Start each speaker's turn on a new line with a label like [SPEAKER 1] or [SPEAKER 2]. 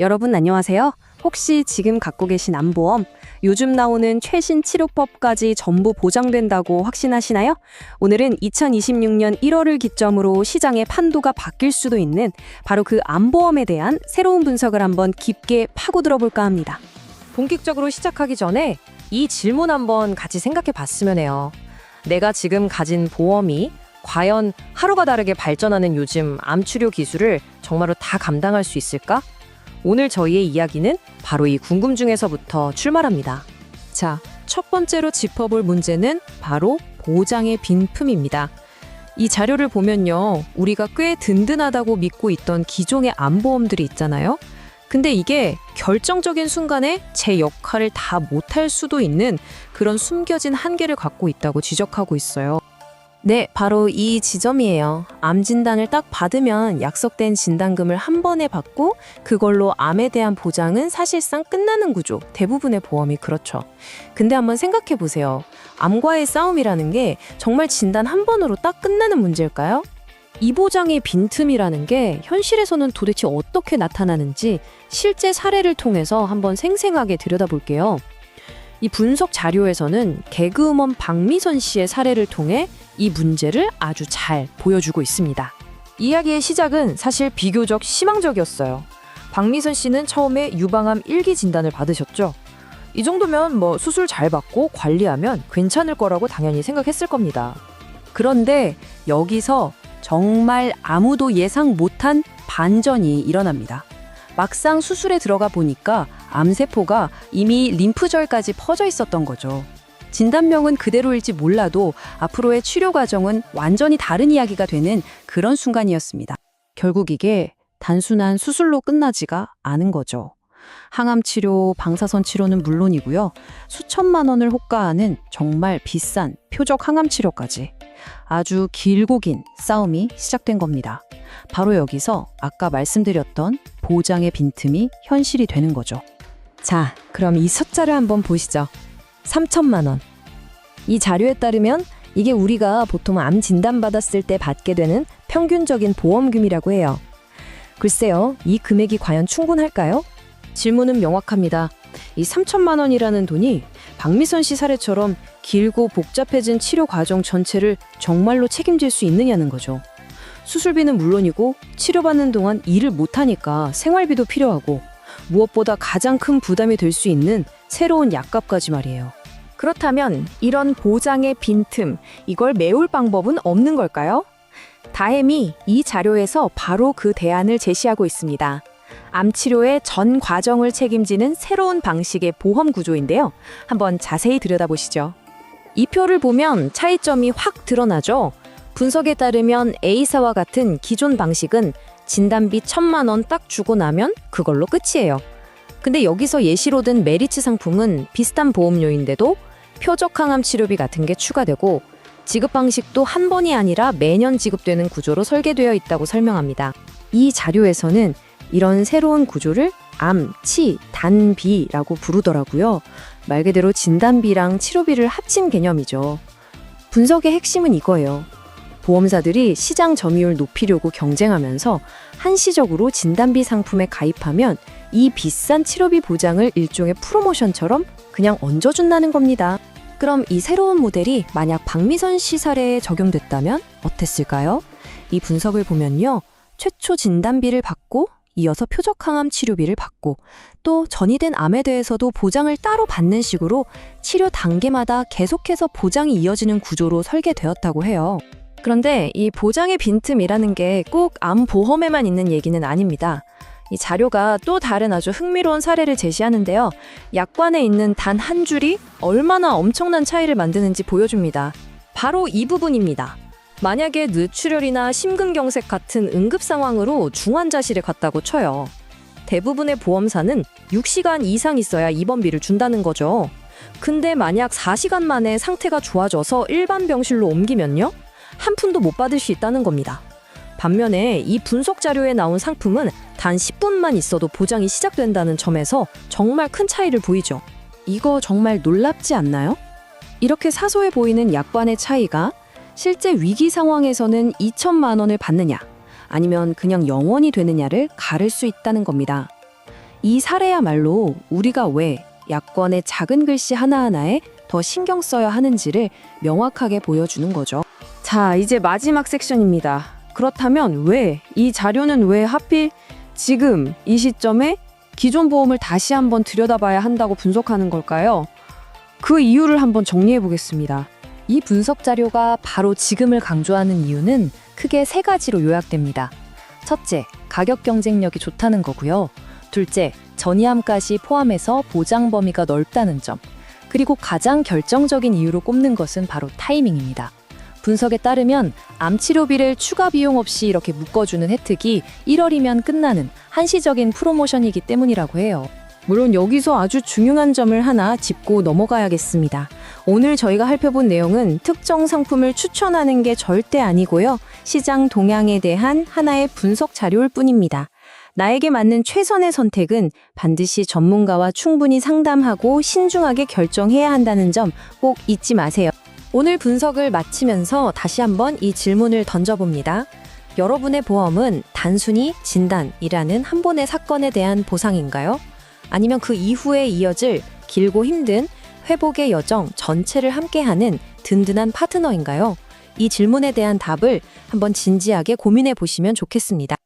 [SPEAKER 1] 여러분 안녕하세요. 혹시 지금 갖고 계신 암보험, 요즘 나오는 최신 치료법까지 전부 보장된다고 확신하시나요? 오늘은 2026년 1월을 기점으로 시장의 판도가 바뀔 수도 있는 바로 그 암보험에 대한 새로운 분석을 한번 깊게 파고들어 볼까 합니다.
[SPEAKER 2] 본격적으로 시작하기 전에 이 질문 한번 같이 생각해 봤으면 해요. 내가 지금 가진 보험이 과연 하루가 다르게 발전하는 요즘 암 치료 기술을 정말로 다 감당할 수 있을까? 오늘 저희의 이야기는 바로 이 궁금증에서부터 출발합니다. 자, 첫 번째로 짚어볼 문제는 바로 보장의 빈틈입니다. 이 자료를 보면요, 우리가 꽤 든든하다고 믿고 있던 기존의 암보험들이 있잖아요. 근데 이게 결정적인 순간에 제 역할을 다 못할 수도 있는 그런 숨겨진 한계를 갖고 있다고 지적하고 있어요. 네, 바로 이 지점이에요. 암 진단을 딱 받으면 약속된 진단금을 한 번에 받고 그걸로 암에 대한 보장은 사실상 끝나는 구조. 대부분의 보험이 그렇죠. 근데 한번 생각해 보세요. 암과의 싸움이라는 게 정말 진단 한 번으로 딱 끝나는 문제일까요? 이 보장의 빈틈이라는 게 현실에서는 도대체 어떻게 나타나는지 실제 사례를 통해서 한번 생생하게 들여다볼게요. 이 분석 자료에서는 개그우먼 박미선 씨의 사례를 통해 이 문제를 아주 잘 보여주고 있습니다. 이야기의 시작은 사실 비교적 희망적이었어요. 박미선 씨는 처음에 유방암 1기 진단을 받으셨죠. 이 정도면 수술 잘 받고 관리하면 괜찮을 거라고 당연히 생각했을 겁니다. 그런데 여기서 정말 아무도 예상 못한 반전이 일어납니다. 막상 수술에 들어가 보니까 암세포가 이미 림프절까지 퍼져 있었던 거죠. 진단명은 그대로일지 몰라도 앞으로의 치료 과정은 완전히 다른 이야기가 되는 그런 순간이었습니다. 결국 이게 단순한 수술로 끝나지가 않은 거죠. 항암 치료, 방사선 치료는 물론이고요. 수천만 원을 호가하는 정말 비싼 표적 항암 치료까지 아주 길고 긴 싸움이 시작된 겁니다. 바로 여기서 아까 말씀드렸던 보장의 빈틈이 현실이 되는 거죠. 자, 그럼 이 숫자를 한번 보시죠. 3천만 원. 이 자료에 따르면 이게 우리가 보통 암 진단받았을 때 받게 되는 평균적인 보험금이라고 해요. 글쎄요, 이 금액이 과연 충분할까요? 질문은 명확합니다. 이 3천만 원이라는 돈이 박미선 씨 사례처럼 길고 복잡해진 치료 과정 전체를 정말로 책임질 수 있느냐는 거죠. 수술비는 물론이고 치료받는 동안 일을 못하니까 생활비도 필요하고 무엇보다 가장 큰 부담이 될 수 있는 새로운 약값까지 말이에요. 그렇다면 이런 보장의 빈틈, 이걸 메울 방법은 없는 걸까요? 다행히 이 자료에서 바로 그 대안을 제시하고 있습니다. 암 치료의 전 과정을 책임지는 새로운 방식의 보험 구조인데요. 한번 자세히 들여다보시죠. 이 표를 보면 차이점이 확 드러나죠. 분석에 따르면 A사와 같은 기존 방식은 진단비 1,000만 원 딱 주고 나면 그걸로 끝이에요. 근데 여기서 예시로 든 메리츠 상품은 비슷한 보험료인데도 표적 항암 치료비 같은 게 추가되고 지급 방식도 한 번이 아니라 매년 지급되는 구조로 설계되어 있다고 설명합니다. 이 자료에서는 이런 새로운 구조를 암, 치, 단비라고 부르더라고요. 말 그대로 진단비랑 치료비를 합친 개념이죠. 분석의 핵심은 이거예요. 보험사들이 시장 점유율 높이려고 경쟁하면서 한시적으로 진단비 상품에 가입하면 이 비싼 치료비 보장을 일종의 프로모션처럼 그냥 얹어준다는 겁니다. 그럼 이 새로운 모델이 만약 박미선 씨 사례에 적용됐다면 어땠을까요? 이 분석을 보면요. 최초 진단비를 받고 이어서 표적 항암 치료비를 받고 또 전이된 암에 대해서도 보장을 따로 받는 식으로 치료 단계마다 계속해서 보장이 이어지는 구조로 설계되었다고 해요. 그런데 이 보장의 빈틈이라는 게 꼭 암보험에만 있는 얘기는 아닙니다. 이 자료가 또 다른 아주 흥미로운 사례를 제시하는데요. 약관에 있는 단 한 줄이 얼마나 엄청난 차이를 만드는지 보여줍니다. 바로 이 부분입니다. 만약에 뇌출혈이나 심근경색 같은 응급 상황으로 중환자실에 갔다고 쳐요. 대부분의 보험사는 6시간 이상 있어야 입원비를 준다는 거죠. 근데 만약 4시간 만에 상태가 좋아져서 일반 병실로 옮기면요? 한 푼도 못 받을 수 있다는 겁니다. 반면에 이 분석 자료에 나온 상품은 단 10분만 있어도 보장이 시작된다는 점에서 정말 큰 차이를 보이죠. 이거 정말 놀랍지 않나요? 이렇게 사소해 보이는 약관의 차이가 실제 위기 상황에서는 2천만 원을 받느냐 아니면 그냥 영원히 되느냐를 가를 수 있다는 겁니다.
[SPEAKER 1] 이 사례야말로 우리가 왜 약관의 작은 글씨 하나하나에 더 신경 써야 하는지를 명확하게 보여주는 거죠. 자, 이제 마지막 섹션입니다. 그렇다면 이 자료는 왜 하필 지금 이 시점에 기존 보험을 다시 한번 들여다봐야 한다고 분석하는 걸까요? 그 이유를 한번 정리해 보겠습니다.
[SPEAKER 2] 이 분석 자료가 바로 지금을 강조하는 이유는 크게 세 가지로 요약됩니다. 첫째, 가격 경쟁력이 좋다는 거고요. 둘째, 전이암까지 포함해서 보장 범위가 넓다는 점. 그리고 가장 결정적인 이유로 꼽는 것은 바로 타이밍입니다. 분석에 따르면 암 치료비를 추가 비용 없이 이렇게 묶어주는 혜택이 1월이면 끝나는 한시적인 프로모션이기 때문이라고 해요.
[SPEAKER 1] 물론 여기서 아주 중요한 점을 하나 짚고 넘어가야겠습니다. 오늘 저희가 살펴본 내용은 특정 상품을 추천하는 게 절대 아니고요. 시장 동향에 대한 하나의 분석 자료일 뿐입니다. 나에게 맞는 최선의 선택은 반드시 전문가와 충분히 상담하고 신중하게 결정해야 한다는 점 꼭 잊지 마세요.
[SPEAKER 2] 오늘 분석을 마치면서 다시 한번 이 질문을 던져봅니다. 여러분의 보험은 단순히 진단이라는 한 번의 사건에 대한 보상인가요? 아니면 그 이후에 이어질 길고 힘든 회복의 여정 전체를 함께하는 든든한 파트너인가요? 이 질문에 대한 답을 한번 진지하게 고민해 보시면 좋겠습니다.